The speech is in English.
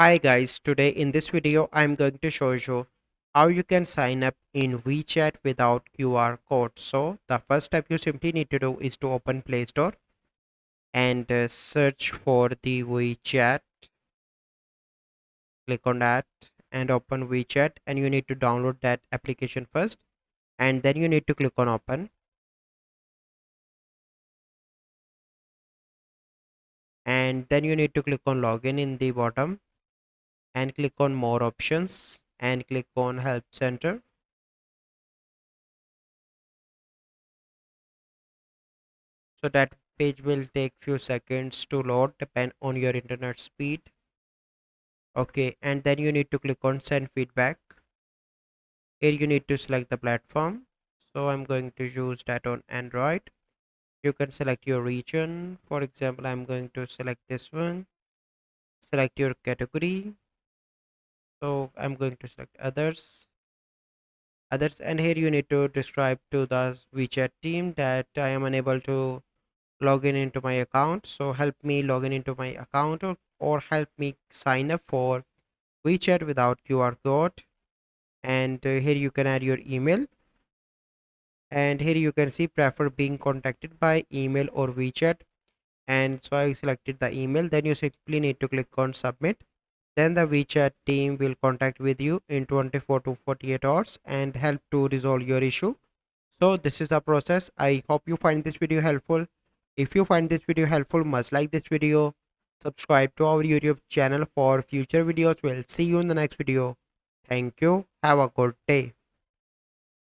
Hi guys, today in this video I'm going to show you how you can sign up in WeChat without QR code. So the first step you simply need to do is to open Play Store and search for the WeChat. Click on that and open WeChat, and you need to download that application first, and then you need to click on open, and then you need to click on login in the bottom and click on more options and click on help center. So that page will take few seconds to load depend on your internet speed. Okay, and then you need to click on send feedback. Here you need to select the platform. So I'm going to use that on Android. You can select your region. For example, I'm going to select this one. Select your category. So I'm going to select others, and here you need to describe to the WeChat team that I am unable to log in into my account, so help me log in into my account, or help me sign up for WeChat without QR code. And here you can add your email, and here you can see prefer being contacted by email or WeChat. And so I selected the email. Then you simply need to click on submit. Then the WeChat team will contact with you in 24 to 48 hours and help to resolve your issue. So this is the process. I hope you find this video helpful. If you find this video helpful, must like this video, subscribe to our YouTube channel for future videos. We'll see you in the next video. Thank you. Have a good day.